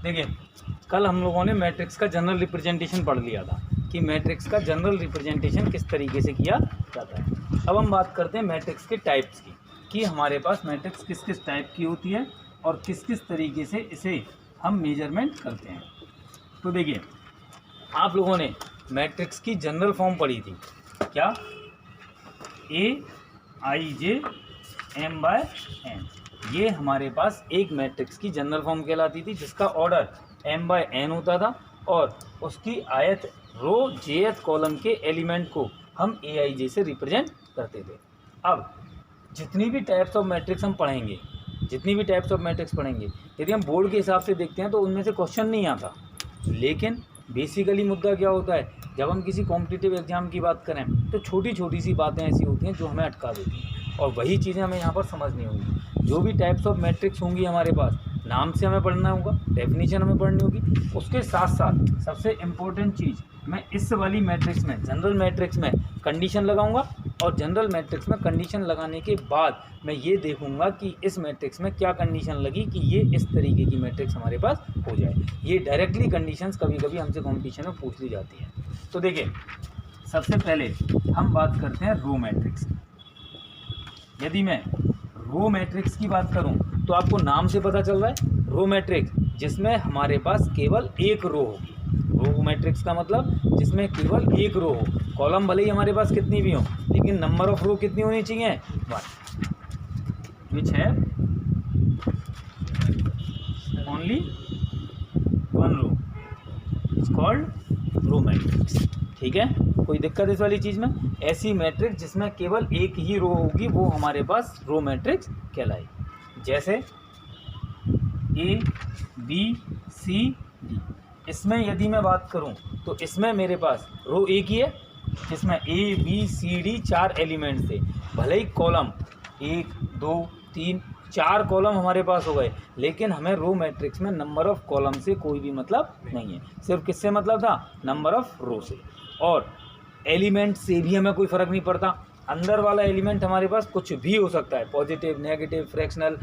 देखिए, कल हम लोगों ने मैट्रिक्स का जनरल रिप्रेजेंटेशन पढ़ लिया था कि मैट्रिक्स का जनरल रिप्रेजेंटेशन किस तरीके से किया जाता है। अब हम बात करते हैं मैट्रिक्स के टाइप्स की, कि हमारे पास मैट्रिक्स किस किस टाइप की होती है और किस किस तरीके से इसे हम मेजरमेंट करते हैं। तो देखिए, आप लोगों ने मैट्रिक्स की जनरल फॉर्म पढ़ी थी, क्या? AIJ/M/N। ये हमारे पास एक मैट्रिक्स की जनरल फॉर्म कहलाती थी, जिसका ऑर्डर M/N होता था और उसकी आयत रो jth कॉलम के एलिमेंट को हम AIJ से रिप्रेजेंट करते थे। अब जितनी भी टाइप्स ऑफ मैट्रिक्स हम पढ़ेंगे, यदि हम बोर्ड के हिसाब से देखते हैं तो उनमें से क्वेश्चन नहीं आता, लेकिन बेसिकली मुद्दा क्या होता है, जब हम किसी कॉम्पिटिटिव एग्जाम की बात करें तो छोटी छोटी सी बातें ऐसी होती हैं जो हमें अटका देती हैं, और वही चीज़ें हमें यहाँ पर समझनी होंगी। जो भी टाइप्स ऑफ मैट्रिक्स होंगी हमारे पास, नाम से हमें पढ़ना होगा, डेफिनेशन हमें पढ़नी होगी। उसके साथ साथ सबसे इम्पोर्टेंट चीज़, मैं इस वाली मैट्रिक्स में, जनरल मैट्रिक्स में कंडीशन लगाऊंगा, और जनरल मैट्रिक्स में कंडीशन लगाने के बाद मैं ये देखूंगा कि इस मैट्रिक्स में क्या कंडीशन लगी कि ये इस तरीके की मैट्रिक्स हमारे पास हो जाए। ये डायरेक्टली कंडीशंस कभी कभी हमसे कॉम्पिटिशन में पूछ ली जाती है। तो देखिए, सबसे पहले हम बात करते हैं रो मैट्रिक्स। यदि मैं रो मैट्रिक्स की बात करूं तो आपको नाम से पता चल रहा है, रो मैट्रिक्स जिसमें हमारे पास केवल एक रो होगी। रो मैट्रिक्स का मतलब जिसमें केवल एक रो हो, कॉलम भले ही हमारे पास कितनी भी हो, लेकिन नंबर ऑफ रो कितनी होनी चाहिए? 1, विच है only 1 row, it's called row matrix. ठीक है, कोई दिक्कत इस वाली चीज़ में? ऐसी मैट्रिक्स जिसमें केवल एक ही रो होगी वो हमारे पास रो मैट्रिक्स कहलाएगी। जैसे ABCD, इसमें यदि मैं बात करूं तो इसमें मेरे पास रो एक ही है, जिसमें ABCD 4 एलिमेंट्स थे। भले ही कॉलम 1 2 3 4 कॉलम हमारे पास हो गए, लेकिन हमें रो मैट्रिक्स में नंबर ऑफ कॉलम से कोई भी मतलब नहीं है। सिर्फ किससे मतलब था? नंबर ऑफ रो से। और एलिमेंट से भी हमें कोई फ़र्क नहीं पड़ता। अंदर वाला एलिमेंट हमारे पास कुछ भी हो सकता है, positive, negative, fractional,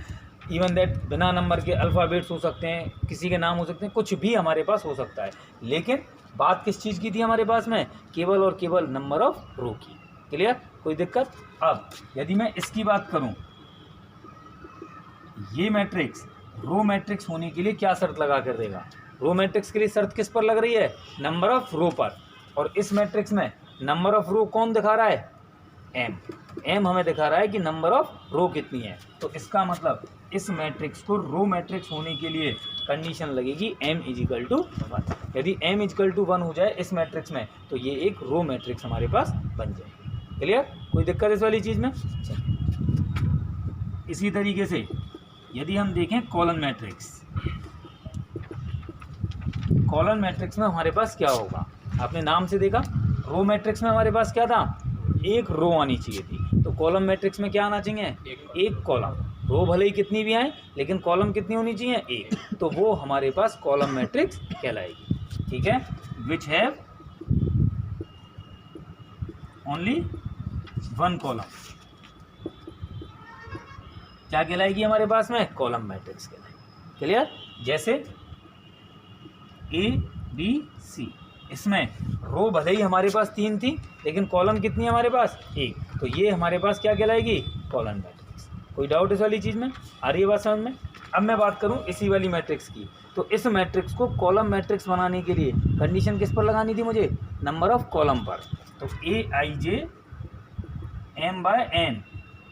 even that बिना नंबर के अल्फ़ाबेट्स हो सकते हैं, किसी के नाम हो सकते हैं, कुछ भी हमारे पास हो सकता है। लेकिन बात किस चीज़ की थी हमारे पास में? केवल और केवल नंबर ऑफ रो की। क्लियर? कोई दिक्कत? अब यदि मैं इसकी बात करूं, ये मैट्रिक्स रो मैट्रिक्स होने के लिए क्या शर्त लगा कर देगा? रो मैट्रिक्स के लिए शर्त किस पर लग रही है? नंबर ऑफ रो पर। और इस मैट्रिक्स में नंबर ऑफ रो कौन दिखा रहा है? M हमें दिखा रहा है कि नंबर ऑफ रो कितनी है। तो इसका मतलब इस मैट्रिक्स को रो मैट्रिक्स होने के लिए कंडीशन लगेगी M = 1। यदि M = 1 हो जाए इस मैट्रिक्स में, तो ये एक रो मैट्रिक्स हमारे पास बन जाएगी। क्लियर? कोई दिक्कत इस वाली चीज़ में? इसी तरीके से यदि हम देखें कॉलम मैट्रिक्स, कॉलम मैट्रिक्स में हमारे पास क्या होगा? आपने नाम से देखा, रो मैट्रिक्स में हमारे पास क्या था? एक रो आनी चाहिए थी। तो कॉलम मैट्रिक्स में क्या आना चाहिए? एक कॉलम। रो भले ही कितनी भी आए, लेकिन कॉलम कितनी होनी चाहिए? एक। तो वो हमारे पास कॉलम मैट्रिक्स कहलाएगी। ठीक है, विच हैव ओनली 1 कॉलम, क्या कहलाएगी हमारे पास में? कॉलम मैट्रिक्स कहलाएगी। क्लियर? जैसे ABC, इसमें रो भले ही हमारे पास 3 थी, लेकिन कॉलम कितनी है हमारे पास? 1। तो ये हमारे पास क्या कहलाएगी? Column matrix. कोई डाउट इस वाली चीज़ में? आ रही है बात समझ में? अब मैं बात करूं इसी वाली मैट्रिक्स की, तो इस मैट्रिक्स को कॉलम मैट्रिक्स बनाने के लिए कंडीशन किस पर लगानी थी मुझे? नंबर ऑफ कॉलम पर। तो AIJ/M/N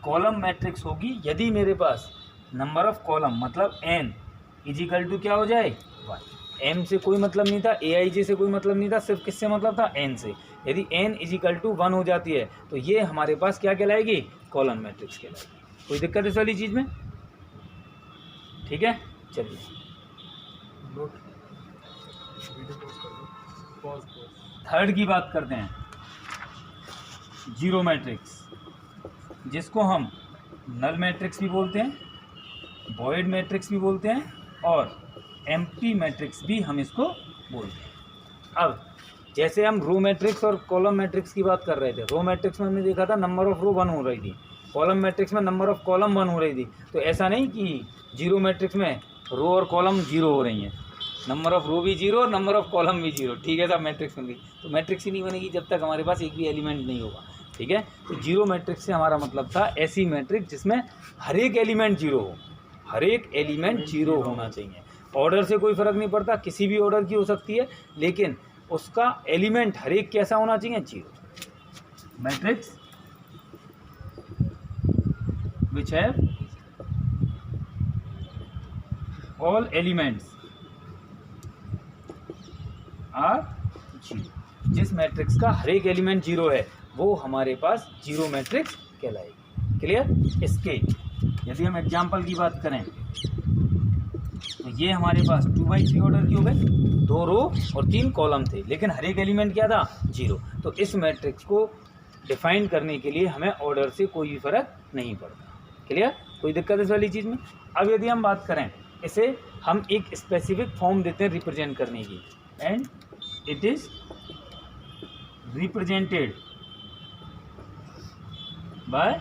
कॉलम मैट्रिक्स होगी यदि मेरे पास नंबर ऑफ कॉलम मतलब N = क्या हो जाए? 1। M से कोई मतलब नहीं था, AIJ से कोई मतलब नहीं था, सिर्फ किससे मतलब था? N से। यदि N = 1 हो जाती है तो ये हमारे पास क्या कहलाएगी? कॉलम मैट्रिक्स कहलाएगी। कोई दिक्कत इस वाली चीज़ में? ठीक है, चलिए थर्ड की बात करते हैं, जीरो मैट्रिक्स, जिसको हम नल मैट्रिक्स भी बोलते हैं, वॉइड मैट्रिक्स भी बोलते हैं, और एम्प्टी मैट्रिक्स भी हम इसको बोलते हैं। अब जैसे हम रो मैट्रिक्स और कॉलम मैट्रिक्स की बात कर रहे थे, रो मैट्रिक्स में हमने देखा था नंबर ऑफ रो 1 हो रही थी, कॉलम मैट्रिक्स में नंबर ऑफ कॉलम 1 हो रही थी। तो ऐसा नहीं कि जीरो मैट्रिक्स में रो और कॉलम 0 हो रही हैं, नंबर ऑफ रो भी जीरो और नंबर ऑफ कॉलम भी जीरो, ठीक है साहब, मैट्रिक्स बन गई। तो मैट्रिक्स ही नहीं बनेगी जब तक हमारे पास एक भी एलिमेंट नहीं होगा, ठीक है। तो जीरो मैट्रिक्स से हमारा मतलब था ऐसी मैट्रिक्स जिसमें हर एक एलिमेंट जीरो हो, हर एक एलिमेंट जीरो होना चाहिए। ऑर्डर से कोई फ़र्क नहीं पड़ता, किसी भी ऑर्डर की हो सकती है, लेकिन उसका एलिमेंट हर एक कैसा होना चाहिए, zero. Matrix which have all elements are zero, जिस मैट्रिक्स का हर एक एलिमेंट जीरो है वो हमारे पास जीरो मैट्रिक्स कहलाएगी। क्लियर। इसके यदि हम एग्जाम्पल की बात करें तो ये हमारे पास 2/3 ऑर्डर की हो गए, 2 रो और 3 कॉलम थे, लेकिन हर एक एलिमेंट क्या था, जीरो। तो इस मैट्रिक्स को डिफाइन करने के लिए हमें ऑर्डर से कोई भी फर्क नहीं पड़ता। क्लियर, कोई दिक्कत इस वाली चीज़ में। अब यदि हम बात करें, इसे हम एक स्पेसिफिक फॉर्म देते हैं रिप्रेजेंट करने की, and it is represented by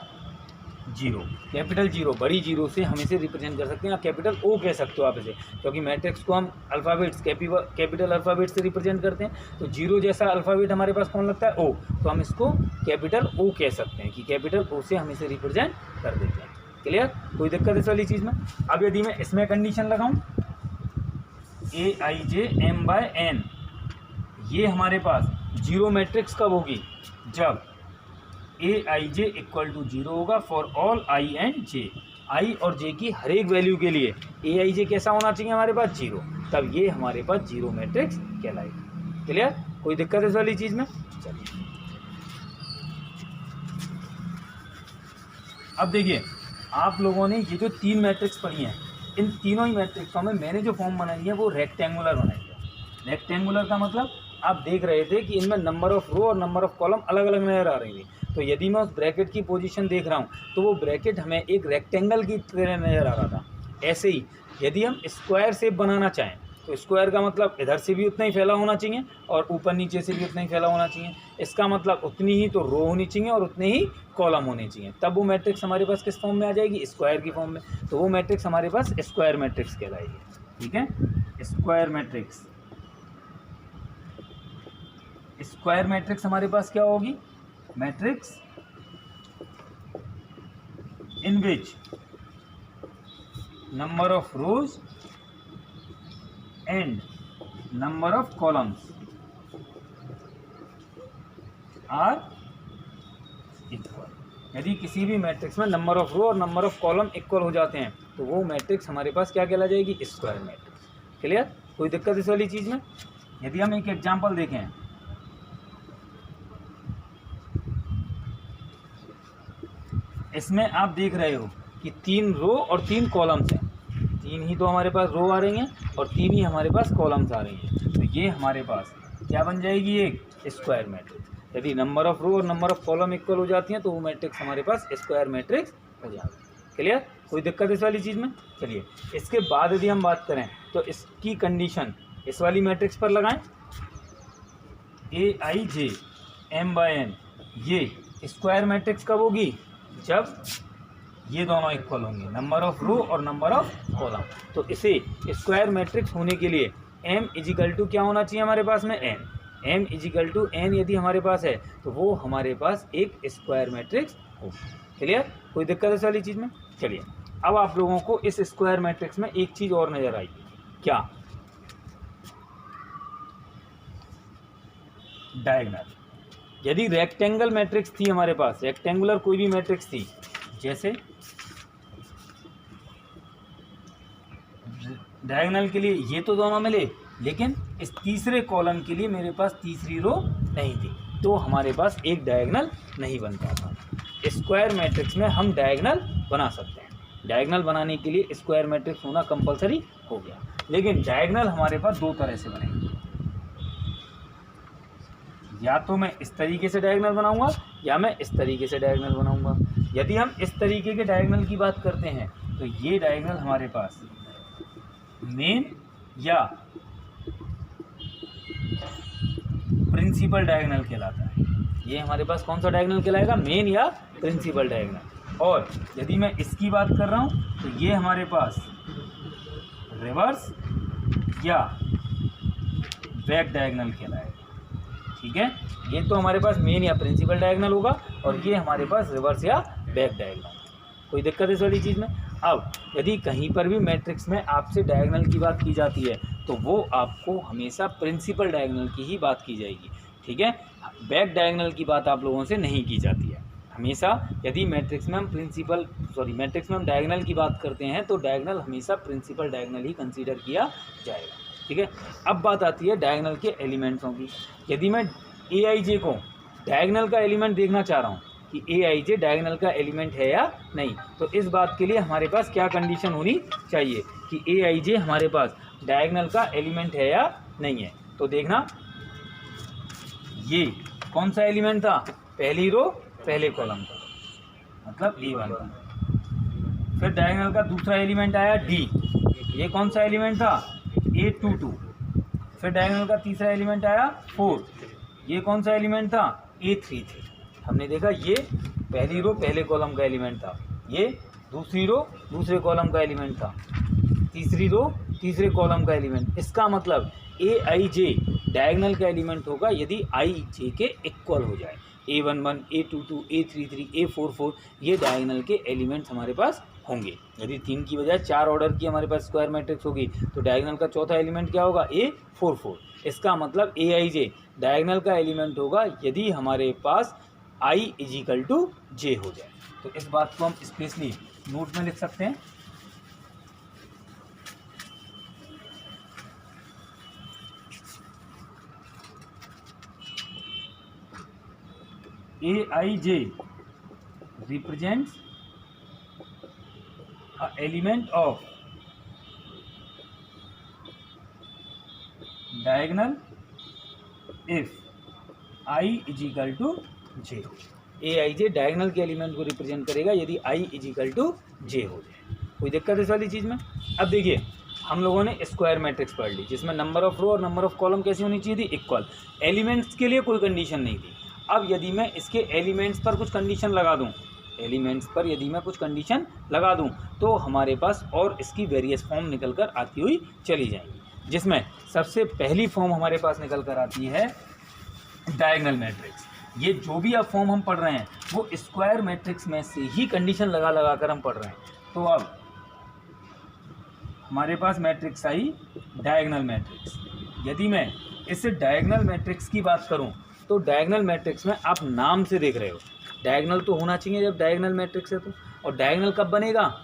zero, capital zero, बड़ी जीरो से हम इसे रिप्रेजेंट कर सकते हैं, या कैपिटल ओ कह सकते हो आप इसे, क्योंकि मैट्रिक्स को हम अल्फ़ाबेट्स कैपिटल अल्फ़ाबेट से रिप्रेजेंट करते हैं। तो जीरो जैसा अल्फ़ाबेट हमारे पास कौन लगता है, ओ, तो हम इसको कैपिटल ओ कह सकते हैं कि कैपिटल ओ से हम इसे रिप्रेजेंट कर देते हैं। क्लियर, कोई दिक्कत इस वाली चीज़ में। अब यदि मैं इसमें कंडीशन लगाऊँ AIJ M/N, ये हमारे पास जीरो मैट्रिक्स कब होगी, जब AIJ इक्वल टू जीरो होगा for all I and J, I और J की हर एक वैल्यू के लिए AIJ कैसा होना चाहिए हमारे पास, जीरो, तब ये हमारे पास जीरो मैट्रिक्स कहलाएगी। क्लियर, कोई दिक्कत इस वाली चीज़ में। चलिए अब देखिए, आप लोगों ने ये जो 3 मैट्रिक्स पढ़ी हैं, इन तीनों ही मैट्रिक्सों में मैंने जो फॉर्म बनाई है वो रेक्टेंगुलर बनाई है। रेक्टेंगुलर का मतलब आप देख रहे थे कि इनमें नंबर ऑफ रो और नंबर ऑफ कॉलम अलग अलग नजर आ रही थी। तो यदि मैं उस ब्रैकेट की पोजीशन देख रहा हूँ तो वो ब्रैकेट हमें एक रेक्टेंगल की तरह नज़र आ रहा था। ऐसे ही यदि हम स्क्वायर शेप बनाना चाहें तो स्क्वायर का मतलब इधर से भी उतना ही फैला होना चाहिए और ऊपर नीचे से भी उतना ही फैला होना चाहिए। इसका मतलब उतनी ही तो रो होनी चाहिए और उतने ही कॉलम होने चाहिए, तब वो मैट्रिक्स हमारे पास किस फॉर्म में आ जाएगी, स्क्वायर की फॉर्म में। तो वो मैट्रिक्स हमारे पास स्क्वायर मैट्रिक्स कहलाएगी। ठीक है, स्क्वायर मैट्रिक्स। स्क्वायर मैट्रिक्स हमारे पास क्या होगी, matrix in which number of rows and number of columns are equal. यदि किसी भी मैट्रिक्स में नंबर ऑफ रो और नंबर ऑफ कॉलम इक्वल हो जाते हैं तो वो मैट्रिक्स हमारे पास क्या कहला जाएगी, स्क्वायर मैट्रिक्स। क्लियर, कोई दिक्कत इस वाली चीज़ में। यदि हम एक एग्जांपल देखें, इसमें आप देख रहे हो कि 3 रो और 3 कॉलम्स हैं, 3 ही तो हमारे पास रो आ रही हैं और 3 ही हमारे पास कॉलम्स आ रही हैं। तो ये हमारे पास क्या बन जाएगी, एक स्क्वायर मैट्रिक्स। यदि नंबर ऑफ रो और नंबर ऑफ कॉलम इक्वल हो जाती हैं तो वो मैट्रिक्स हमारे पास स्क्वायर मैट्रिक्स हो जाएगा। क्लियर, कोई दिक्कत इस वाली चीज़ में। चलिए, इसके बाद यदि हम बात करें तो इसकी कंडीशन इस वाली मैट्रिक्स पर लगाएं, AIJ M/N, ये स्क्वायर मैट्रिक्स कब होगी, जब ये दोनों इक्वल होंगे, नंबर ऑफ रो और नंबर ऑफ कॉलम। तो इसे स्क्वायर मैट्रिक्स होने के लिए M इजिकल टू क्या होना चाहिए हमारे पास में, N। M is equal to N यदि हमारे पास है तो वो हमारे पास एक स्क्वायर मैट्रिक्स होगी। क्लियर, कोई दिक्कत इस वाली चीज़ में। चलिए, अब आप लोगों को इस स्क्वायर मैट्रिक्स में एक चीज़ और नज़र आई, क्या, डायगोनल। यदि रेक्टेंगल मैट्रिक्स थी हमारे पास, रेक्टेंगुलर कोई भी मैट्रिक्स थी, जैसे डायगोनल के लिए ये तो दोनों मिले, लेकिन इस तीसरे कॉलम के लिए मेरे पास तीसरी रो नहीं थी, तो हमारे पास एक डायगोनल नहीं बन पाता। स्क्वायर मैट्रिक्स में हम डायगोनल बना सकते हैं, डायगोनल बनाने के लिए स्क्वायर मैट्रिक्स होना कंपलसरी हो गया। लेकिन डायगोनल हमारे पास दो तरह से बनेंगे, या तो मैं इस तरीके से डायगोनल बनाऊंगा या मैं इस तरीके से डायगोनल बनाऊंगा। यदि हम इस तरीके के डायगोनल की बात करते हैं तो ये डायगोनल हमारे पास मेन या प्रिंसिपल डायगोनल कहलाता है। ये हमारे पास कौन सा डायगोनल कहलाएगा, मेन या प्रिंसिपल डायगोनल। और यदि मैं इसकी बात कर रहा हूँ तो ये हमारे पास रिवर्स या बैक डायगोनल कहलाएगा। ठीक है, ये तो हमारे पास मेन या प्रिंसिपल डायगोनल होगा और ये हमारे पास रिवर्स या बैक डायगोनल। कोई दिक्कत इस वाली चीज़ में? अब यदि कहीं पर भी मैट्रिक्स में आपसे डायगोनल की बात की जाती है तो वो आपको हमेशा प्रिंसिपल डायगोनल की ही बात की जाएगी। ठीक है, बैक डायगोनल की बात आप लोगों से नहीं की जाती है। हमेशा यदि मैट्रिक्स में हम डायगोनल की बात करते हैं तो डायगोनल हमेशा प्रिंसिपल डायगोनल ही कंसीडर किया जाएगा। ठीक है, अब बात आती है डायगोनल के एलिमेंट्सों की। यदि मैं ए आई जे को डायगोनल का एलिमेंट देखना चाह रहा हूँ कि ए आई जे डायगोनल का एलिमेंट है या नहीं, तो इस बात के लिए हमारे पास क्या कंडीशन होनी चाहिए कि ए आई जे हमारे पास डायगोनल का एलिमेंट है या नहीं है। तो देखना, ये कौन सा एलिमेंट था? पहली रो पहले कॉलम का, मतलब A1 का। फिर डायगोनल का दूसरा एलिमेंट आया D, ये कौन सा एलिमेंट था? A22। फिर डायगोनल का तीसरा एलिमेंट आया 4, ये कौन सा एलिमेंट था? A33। हमने देखा ये पहली रो पहले कॉलम का एलिमेंट था, ये दूसरी रो दूसरे कॉलम का एलिमेंट था, तीसरी रो तीसरे कॉलम का एलिमेंट। इसका मतलब ए आई जे डायगोनल का एलिमेंट होगा यदि आई जे के इक्वल हो जाए। A11, A22, A33, A44 ये डायगोनल के एलिमेंट्स हमारे पास होंगे। यदि 3 की बजाय 4 ऑर्डर की हमारे पास स्क्वायर मैट्रिक्स होगी तो डायगोनल का चौथा एलिमेंट क्या होगा? A44। इसका मतलब ए आई जे डायगोनल का एलिमेंट होगा यदि हमारे पास I = J हो जाए। तो इस बात को हम स्पेशली नोट में लिख सकते हैं। Aij represents an element of diagonal if I = J। Aij diagonal के एलिमेंट को रिप्रेजेंट करेगा यदि I = J हो जाए। कोई दिक्कत इस वाली चीज़ में? अब देखिए, हम लोगों ने स्क्वायर मैट्रिक्स पढ़ ली जिसमें नंबर ऑफ रो और नंबर ऑफ कॉलम कैसी होनी चाहिए थी? इक्वल। एलिमेंट्स के लिए कोई कंडीशन नहीं थी। अब यदि मैं इसके एलिमेंट्स पर कुछ कंडीशन लगा दूं, तो हमारे पास और इसकी वेरियस फॉर्म निकल कर आती हुई चली जाएंगी, जिसमें सबसे पहली फॉर्म हमारे पास निकल कर आती है डायगोनल मैट्रिक्स। ये जो भी अब फॉर्म हम पढ़ रहे हैं वो स्क्वायर मैट्रिक्स में से ही कंडीशन लगा कर हम पढ़ रहे हैं। तो अब हमारे पास मैट्रिक्स आई डायगोनल मैट्रिक्स। यदि मैं इस डायगोनल मैट्रिक्स की बात करूं तो डायगोनल मैट्रिक्स में आप नाम से देख रहे हो डायगोनल तो होना चाहिए जब डायगोनल मैट्रिक्स है तो। और डायगोनल कब बनेगा?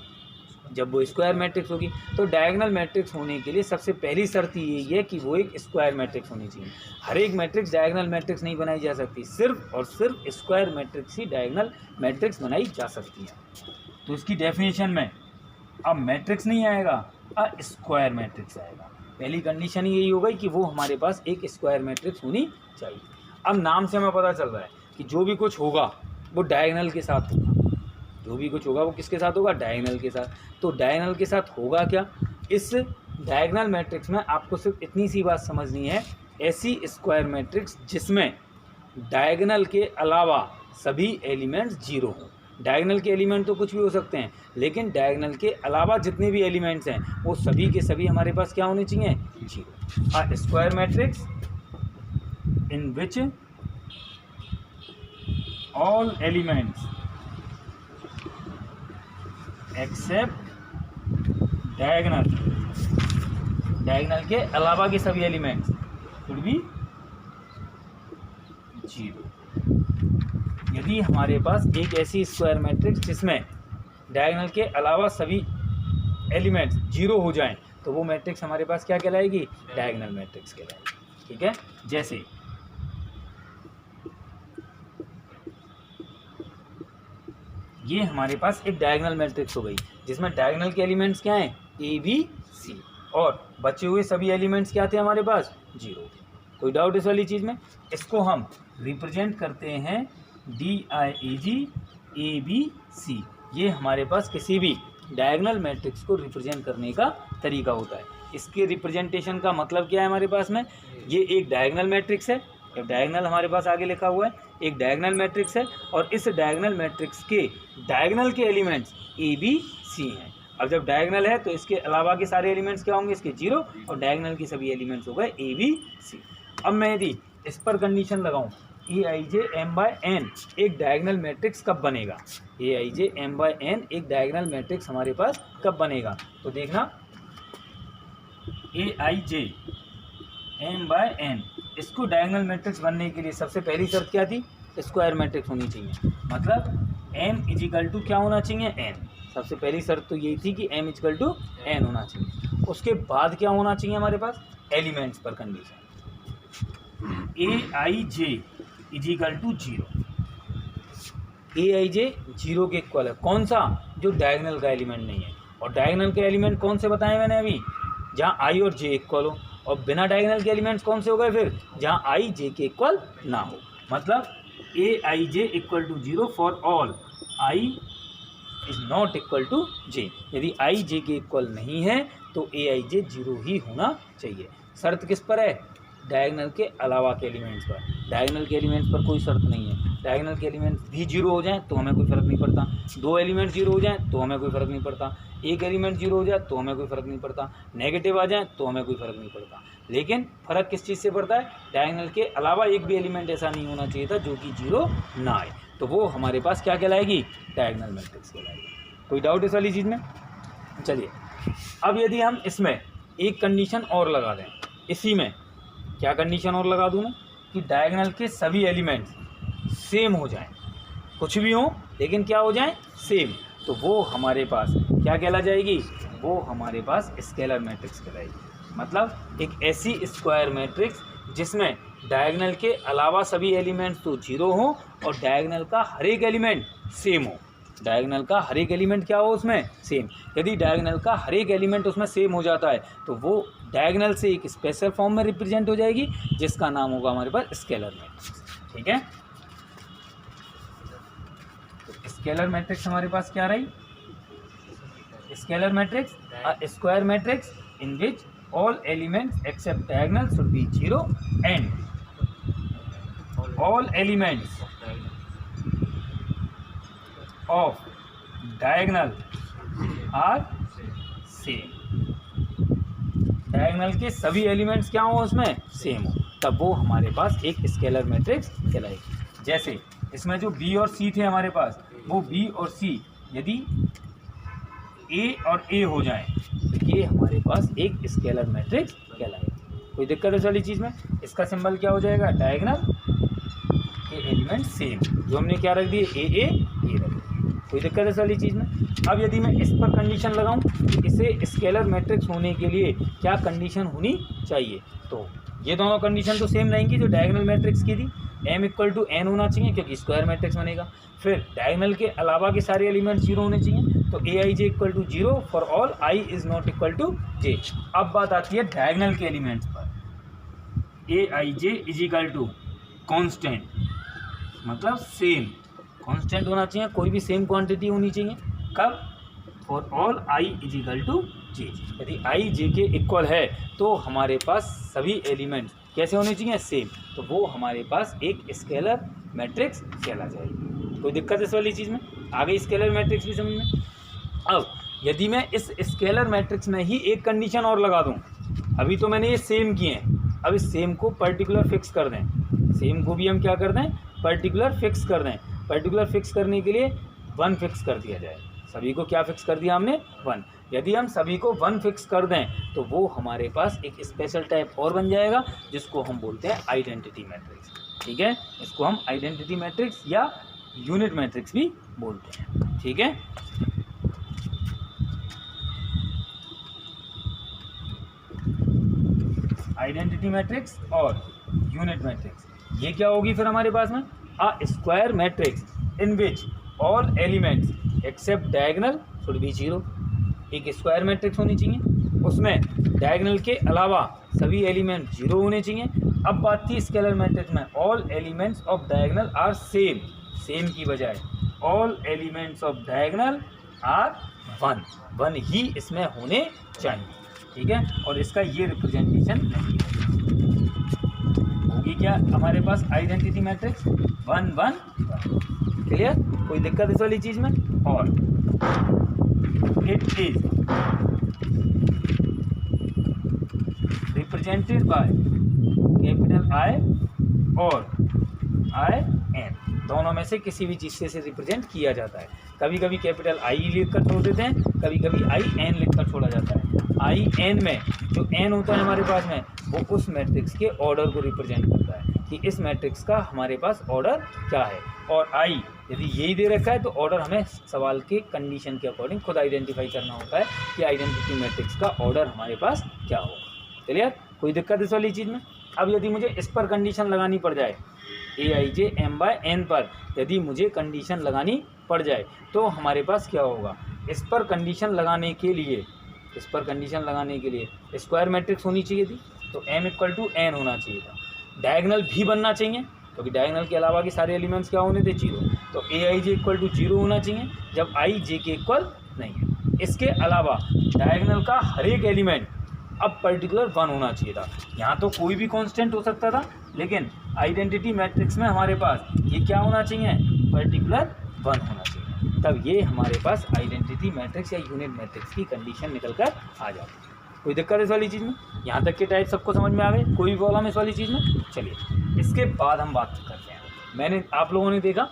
जब वो स्क्वायर मैट्रिक्स होगी। तो डायगोनल मैट्रिक्स होने के लिए सबसे पहली शर्त यही है कि वो एक स्क्वायर मैट्रिक्स होनी चाहिए। हर एक मैट्रिक्स डायगोनल मैट्रिक्स नहीं बनाई जा सकती, सिर्फ और सिर्फ स्क्वायर मैट्रिक्स ही डायगोनल मैट्रिक्स बनाई जा सकती है। तो इसकी डेफिनेशन में अब मैट्रिक्स नहीं आएगा, स्क्वायर मैट्रिक्स आएगा। पहली कंडीशन ही यही हो गई कि वो हमारे पास एक स्क्वायर मैट्रिक्स होनी चाहिए। अब नाम से हमें पता चल रहा है कि जो भी कुछ होगा वो डायगोनल के साथ होगा। जो भी कुछ होगा वो किसके साथ होगा? डायगोनल के साथ। तो डायगोनल के साथ होगा क्या? इस डायगोनल मैट्रिक्स में आपको सिर्फ इतनी सी बात समझनी है, ऐसी स्क्वायर मैट्रिक्स जिसमें डायगोनल के अलावा सभी एलिमेंट्स 0 हों। डायगोनल के एलिमेंट तो कुछ भी हो सकते हैं, लेकिन डायगोनल के अलावा जितने भी एलिमेंट्स हैं वो सभी के सभी हमारे पास क्या होने चाहिए? 0। अ square matrix in which all elements except diagonal के अलावा के सभी एलिमेंट्स should be 0। यदि हमारे पास एक ऐसी स्क्वायर मैट्रिक्स जिसमें डायगोनल के अलावा सभी एलिमेंट्स 0 हो जाएं तो वो मैट्रिक्स हमारे पास क्या कहलाएगी? डायगोनल मैट्रिक्स कहलाएगी। ठीक है, जैसे ये हमारे पास एक डायगोनल मैट्रिक्स हो गई जिसमें डायगोनल के एलिमेंट्स क्या हैं? A, B, C, और बचे हुए सभी एलिमेंट्स क्या थे हमारे पास? 0। कोई डाउट इस वाली चीज़ में? इसको हम रिप्रेजेंट करते हैं DIAG ABC। ये हमारे पास किसी भी डायगोनल मैट्रिक्स को रिप्रेजेंट करने का तरीका होता है। इसके रिप्रेजेंटेशन का मतलब क्या है हमारे पास में? ये एक डायगोनल मैट्रिक्स है, एक डायगोनल हमारे पास आगे लिखा हुआ है, एक डायगोनल मैट्रिक्स है और इस डायगोनल मैट्रिक्स के डायगोनल के एलिमेंट्स A, B, C हैं। अब जब डायगनल है तो इसके अलावा के सारे एलिमेंट्स क्या होंगे, इसके 0, और डायगनल के सभी एलिमेंट्स हो गए ए बी सी। अब मैं यदि इस पर कंडीशन लगाऊं Aij m/n एक डायगनल मैट्रिक्स कब बनेगा, Aij m/n एक डायगनल मैट्रिक्स हमारे पास कब बनेगा, तो देखना Aij m/n इसको डायगनल मैट्रिक्स बनने के लिए सबसे पहली शर्त क्या थी, स्क्वायर मैट्रिक्स होनी चाहिए, मतलब m = क्या होना चाहिए, n। सबसे पहली शर्त तो यही थी कि m = n होना चाहिए। उसके बाद क्या होना चाहिए हमारे पास, एलिमेंट्स पर कंडीशन Aij = 0। Aij 0 के इक्वल है, कौन सा, जो डायगनल का एलिमेंट नहीं है। और डायगनल के एलिमेंट कौन से बताए मैंने अभी, जहाँ i और j इक्वल हो, और बिना डायगनल के एलिमेंट्स कौन से हो गए फिर, जहाँ i j के इक्वल ना हो। मतलब Aij = 0 for all i is not equal to j। यदि i j के इक्वल नहीं है तो Aij 0 ही होना चाहिए। शर्त किस पर है, डायगनल के अलावा के एलिमेंट्स पर। डायगनल के एलिमेंट्स पर कोई शर्त नहीं है। डायगनल के एलिमेंट्स भी 0 हो जाएं तो हमें कोई फ़र्क नहीं पड़ता, 2 एलिमेंट 0 हो जाएं तो हमें कोई फ़र्क नहीं पड़ता, 1 एलिमेंट 0 हो जाए तो हमें कोई फ़र्क नहीं पड़ता, नेगेटिव आ जाए तो हमें कोई फ़र्क नहीं पड़ता। लेकिन फ़र्क किस चीज़ से पड़ता है, डायगनल के अलावा एक भी एलिमेंट ऐसा नहीं होना चाहिए था जो कि 0 ना आए, तो वो हमारे पास क्या कहलाएगी, डायगनल मैट्रिक्स कहलाएगी। कोई डाउट इस वाली चीज़ में। चलिए अब यदि हम इसमें एक कंडीशन और लगा दें, इसी में क्या कंडीशन और लगा दूँ मैं, कि डायगनल के सभी एलिमेंट्स सेम हो जाएं, कुछ भी हो लेकिन क्या हो जाएं, सेम, तो वो हमारे पास क्या कहला जाएगी, वो हमारे पास स्केलर मैट्रिक्स कहलाएगी। मतलब एक ऐसी स्क्वायर मैट्रिक्स जिसमें डायगनल के अलावा सभी एलिमेंट्स तो 0 हो और डायगनल का हर एक एलिमेंट सेम हो। डायगनल का हर एक एलिमेंट क्या हो उसमें, सेम। यदि डायगनल का हर एक एलिमेंट उसमें सेम हो जाता है तो वो डायगनल से एक स्पेशल फॉर्म में रिप्रेजेंट हो जाएगी, जिसका नाम होगा हमारे पास स्केलर मैट्रिक्स। ठीक है, तो स्केलर मैट्रिक्स हमारे पास क्या रही, scalar matrix a square matrix in which all elements except diagonal should be 0 and all elements of diagonal are same. Diagonal के सभी एलिमेंट्स क्या हो उसमें, सेम हो, तब वो हमारे पास एक स्केलर मैट्रिक्स कहलाएगी। जैसे इसमें जो b और c थे हमारे पास, वो b और c यदि a और a हो जाएं तो ये हमारे पास एक स्केलर मैट्रिक्स कहलाएगा। कोई दिक्कत इस वाली चीज़ में। इसका सिंबल क्या हो जाएगा, डायगनल के एलिमेंट सेम, जो हमने क्या रख दिए, a रख दिए। कोई दिक्कत इस वाली चीज़ में। अब यदि मैं इस पर कंडीशन लगाऊं कि इसे स्केलर मैट्रिक्स होने के लिए क्या कंडीशन होनी चाहिए, तो ये दोनों कंडीशन तो सेम रहेंगी जो डायगनल मैट्रिक्स की थी। m = n होना चाहिए क्योंकि स्क्वायर मैट्रिक्स बनेगा। फिर डायगनल के अलावा के सारे एलिमेंट 0 होने चाहिए, तो Aij = 0 for all i is not equal to j। अब बात आती है डायगनल के एलिमेंट्स पर। Aij = कांस्टेंट, मतलब सेम कांस्टेंट होना चाहिए, कोई भी सेम क्वांटिटी होनी चाहिए। कब, फॉर ऑल i = j। यदि i j के इक्वल है तो हमारे पास सभी एलिमेंट्स कैसे होने चाहिए, सेम, तो वो हमारे पास एक स्केलर मैट्रिक्स कहला जाएगी। कोई दिक्कत इस वाली चीज़ में, आ गई स्केलर मैट्रिक्स भी समझ में। अब यदि मैं इस स्केलर मैट्रिक्स में ही एक कंडीशन और लगा दूं, अभी तो मैंने ये सेम किए हैं, अब इस सेम को पर्टिकुलर फिक्स कर दें, सेम को भी हम क्या कर दें, पर्टिकुलर फिक्स कर दें। पर्टिकुलर फिक्स करने के लिए 1 फिक्स कर दिया जाए। सभी को क्या फिक्स कर दिया हमने, 1। यदि हम सभी को 1 फिक्स कर दें तो वो हमारे पास एक स्पेशल टाइप और बन जाएगा जिसको हम बोलते हैं आइडेंटिटी मैट्रिक्स। ठीक है, इसको हम आइडेंटिटी मैट्रिक्स या यूनिट मैट्रिक्स भी बोलते हैं। ठीक है, आइडेंटिटी मैट्रिक्स और यूनिट मैट्रिक्स, ये क्या होगी फिर हमारे पास में, a square matrix in which all elements except diagonal should be 0। एक स्क्वायर मैट्रिक्स होनी चाहिए, उसमें डायगनल के अलावा सभी एलिमेंट 0 होने चाहिए। अब बात थी स्केलर मैट्रिक्स में, all elements of diagonal are same, same की बजाय all elements of diagonal are 1 ही इसमें होने चाहिए। ठीक है, और इसका ये रिप्रेजेंटेशन नहीं होगी क्या हमारे पास आइडेंटिटी मैट्रिक्स 1 1 1। क्लियर, कोई दिक्कत इस वाली चीज़ में। और it is represented by capital I और आई एन, दोनों में से किसी भी चीज़ से रिप्रेजेंट किया जाता है। कभी कभी कैपिटल आई लिख कर छोड़ देते हैं, कभी कभी आई एन लिख कर छोड़ा जाता है। आई एन में जो एन होता है हमारे पास में, वो उस मैट्रिक्स के ऑर्डर को रिप्रेजेंट करता है कि इस मैट्रिक्स का हमारे पास ऑर्डर क्या है। और आई यदि यही दे रखा है तो ऑर्डर हमें सवाल के कंडीशन के अकॉर्डिंग खुद आइडेंटिफाई करना होता है कि आइडेंटिटी मैट्रिक्स का ऑर्डर हमारे पास क्या होगा। क्लियर? कोई दिक्कत इस वाली चीज़ में? अब यदि मुझे इस पर कंडीशन लगानी पड़ जाए, Aij m/n पर यदि मुझे कंडीशन लगानी पड़ जाए तो हमारे पास क्या होगा? इस पर कंडीशन लगाने के लिए स्क्वायर मैट्रिक्स होनी चाहिए थी, तो m = n होना चाहिए था। डायगनल भी बनना चाहिए, क्योंकि डायगनल के अलावा के सारे एलिमेंट्स क्या होने थे? 0। तो Aij = 0 होना चाहिए जब i j के इक्वल नहीं है। इसके अलावा डायगनल का हर एक एलिमेंट अब पर्टिकुलर 1 होना चाहिए था। यहाँ तो कोई भी कांस्टेंट हो सकता था, लेकिन आइडेंटिटी मैट्रिक्स में हमारे पास ये क्या होना चाहिए? पर्टिकुलर 1 होना चाहिए। तब ये हमारे पास आइडेंटिटी मैट्रिक्स या यूनिट मैट्रिक्स की कंडीशन निकल कर आ जाती है। कोई दिक्कत इस वाली चीज़ में? यहाँ तक के टाइप सबको समझ में आ गए? कोई भी प्रॉब्लम इस वाली चीज़ में? चलिए इसके बाद हम बात करते हैं। आप लोगों ने देखा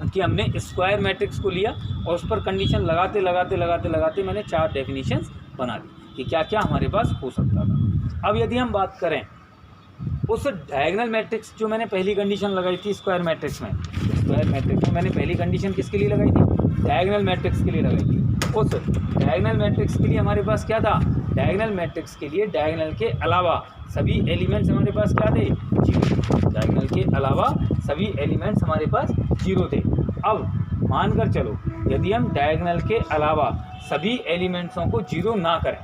कि हमने स्क्वायर मैट्रिक्स को लिया और उस पर कंडीशन लगाते मैंने 4 डेफिनेशंस बना दी कि क्या क्या हमारे पास हो सकता था। अब यदि हम बात करें उस डायगोनल मैट्रिक्स, जो मैंने पहली कंडीशन लगाई थी स्क्वायर मैट्रिक्स में मैंने पहली कंडीशन किसके लिए लगाई थी? डायगोनल मैट्रिक्स के लिए लगाई थी। उस डायगोनल मैट्रिक्स के लिए हमारे पास क्या था? डायगोनल मैट्रिक्स के लिए डायगोनल के अलावा सभी एलिमेंट्स हमारे पास क्या थे? 0। डायगोनल के अलावा सभी एलिमेंट्स हमारे पास 0 थे। अब मानकर चलो यदि हम डायगोनल के अलावा सभी एलिमेंट्सों को 0 ना करें,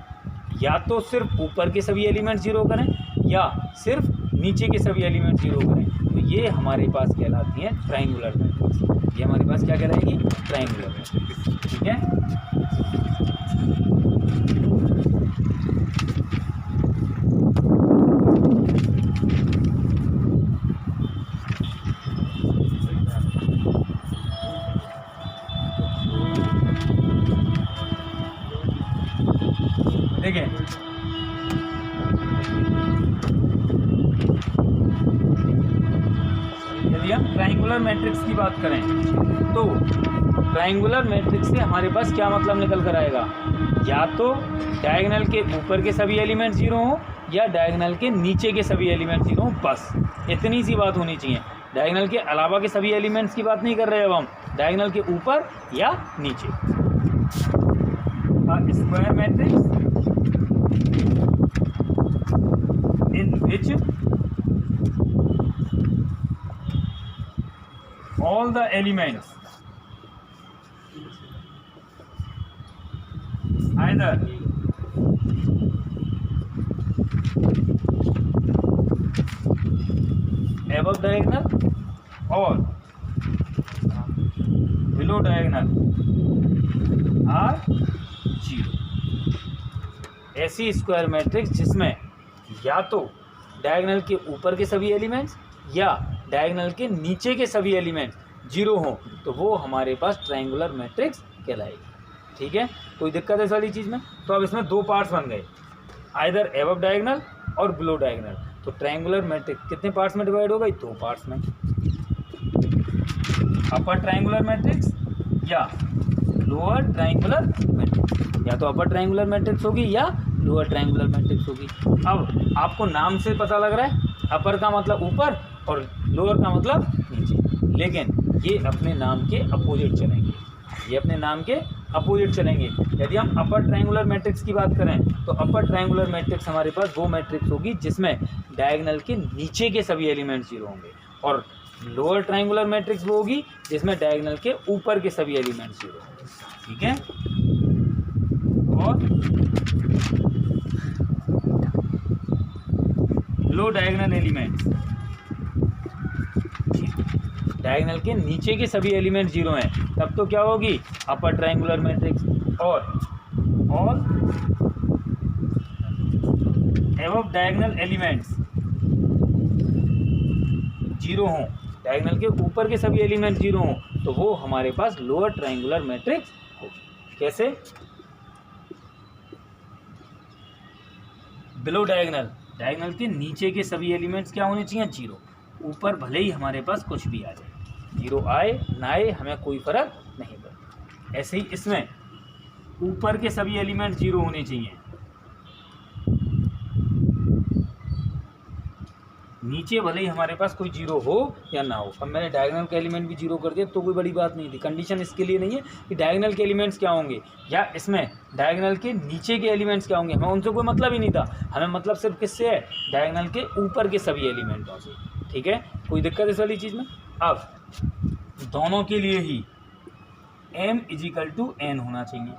या तो सिर्फ ऊपर के सभी एलिमेंट 0 करें या सिर्फ नीचे के सभी एलिमेंट 0 करें, तो ये हमारे पास कहलाती हैं ट्रायंगुलर मैट्रिक्स। ये हमारे पास क्या कहलाएगी? Triangular matrix. ठीक है? देखिए यदि हम ट्रायंगुलर मैट्रिक्स की बात करें तो ट्रायंगुलर मैट्रिक्स से हमारे पास क्या मतलब निकल कर आएगा? या तो डायगोनल के ऊपर के सभी एलिमेंट 0 हों या डायगोनल के नीचे के सभी एलिमेंट 0 हों, बस इतनी सी बात होनी चाहिए। डायगोनल के अलावा के सभी एलिमेंट्स की बात नहीं कर रहे, अब हम डायगोनल के ऊपर या नीचे। Square matrix in which all the elements either above diagonal or below diagonal are 0। ऐसी स्क्वायर मैट्रिक्स जिसमें या तो डायगोनल के ऊपर के सभी एलिमेंट्स या डायगोनल के नीचे के सभी एलिमेंट्स 0 हों, तो वो हमारे पास ट्रायंगुलर मैट्रिक्स कहलाएगी। ठीक है? कोई दिक्कत है इस वाली चीज़ में? तो अब इसमें 2 पार्ट्स बन गए, आइदर एबव डायगोनल और बिलो डायगोनल। तो ट्रायंगुलर मैट्रिक्स कितने पार्ट्स में डिवाइड हो गई? 2 पार्ट्स में, अपर ट्रायंगुलर मैट्रिक्स या लोअर ट्रायंगुलर मैट्रिक्स। या तो अपर ट्रायंगुलर मैट्रिक्स होगी या लोअर ट्रायंगुलर मैट्रिक्स होगी। अब आपको नाम से पता लग रहा है अपर का मतलब ऊपर और लोअर का मतलब नीचे, लेकिन ये अपने नाम के अपोजिट चलेंगे। यदि हम अपर ट्रायंगुलर मैट्रिक्स की बात करें तो अपर ट्रायंगुलर मैट्रिक्स हमारे पास वो मैट्रिक्स होगी जिसमें डायगोनल के नीचे के सभी एलिमेंट 0 होंगे, और लोअर ट्रायंगुलर मैट्रिक्स वो होगी जिसमें डायगोनल के ऊपर के सभी एलिमेंट 0 होंगे। ठीक है? और लो डायगोनल एलिमेंट्स, डायगोनल के नीचे के सभी एलिमेंट 0 हैं, तब तो क्या होगी? Upper triangular matrix. और ऑल एबव डायगोनल एलिमेंट्स 0 हों, डायगोनल के ऊपर के सभी एलिमेंट 0 हों, तो वो हमारे पास लोअर ट्रायंगुलर मैट्रिक्स होगी। कैसे? बिलो डायगनल, डायगनल के नीचे के सभी एलिमेंट्स क्या होने चाहिए? 0। ऊपर भले ही हमारे पास कुछ भी आ जाए, 0 आए ना आए हमें कोई फर्क नहीं पड़ता। ऐसे ही इसमें ऊपर के सभी एलिमेंट्स 0 होने चाहिए, नीचे भले ही हमारे पास कोई 0 हो या ना हो। अब मैंने डायगोनल के एलिमेंट भी 0 कर दिया तो कोई बड़ी बात नहीं थी। कंडीशन इसके लिए नहीं है कि डायगोनल के एलिमेंट्स क्या होंगे या इसमें डायगोनल के नीचे के एलिमेंट्स क्या होंगे, हमें उनसे कोई मतलब ही नहीं था। हमें मतलब सिर्फ किससे है? डायगोनल के ऊपर के सभी एलिमेंटों से। ठीक है, कोई दिक्कत इस वाली चीज़ में? अब दोनों के लिए ही m = n होना चाहिए,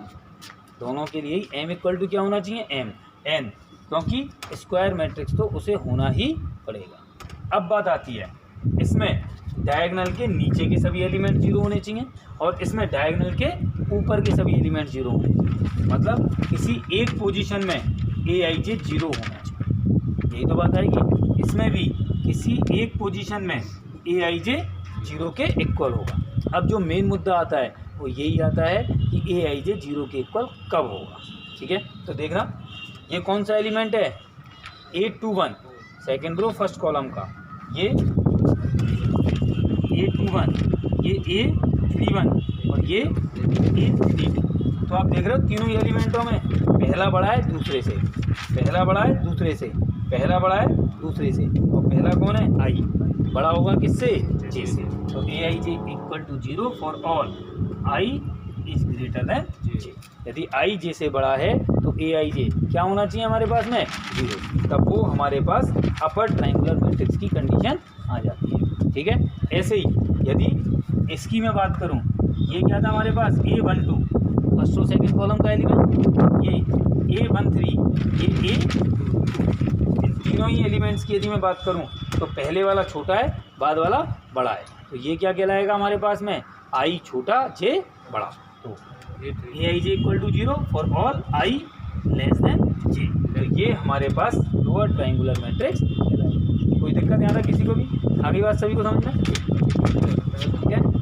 दोनों के लिए ही m = क्या होना चाहिए? n, क्योंकि स्क्वायर मैट्रिक्स तो उसे होना ही पड़ेगा। अब बात आती है इसमें डायगोनल के नीचे के सभी एलिमेंट 0 होने चाहिए और इसमें डायगोनल के ऊपर के सभी एलिमेंट 0 होने चाहिए। मतलब किसी एक पोजीशन में aij 0 होना चाहिए, यही तो बात आएगी। इसमें भी किसी एक पोजीशन में aij 0 के इक्वल होगा। अब जो मेन मुद्दा आता है वो यही आता है कि aij 0 के इक्वल कब होगा। ठीक है, तो देखना ये कौन सा एलिमेंट है? A21 second row first column का, ये A21, ये A31 और ये A32। तो आप देख रहे हो तीनों एलिमेंटों में पहला बड़ा है दूसरे से, पहला बड़ा है दूसरे से, पहला बड़ा है दूसरे से, और पहला कौन है? I। बड़ा होगा किससे? J से। तो aij = 0 for all I is greater than J। यदि I J से बड़ा है तो aij क्या होना चाहिए हमारे पास में? 0। तब वो हमारे पास अपर ट्रायंगुलर मैट्रिक्स की कंडीशन आ जाती है। ठीक है, ऐसे ही यदि इसकी मैं बात करूं, ये क्या था हमारे पास? A12 first row second column का एलिमेंट, ये A13, ये A, इन तीनों ही एलिमेंट्स की यदि मैं बात करूं तो पहले वाला छोटा है, बाद वाला बड़ा है। तो ये क्या कहलाएगा हमारे पास में? I छोटा J बड़ा। तो aij = 0 for all I < J। तो ये हमारे पास लोअर ट्रायंगुलर मैट्रिक्स कहलाएगा। कोई दिक्कत यहाँ तक किसी को भी? आगे बात सभी को समझ में? ठीक है।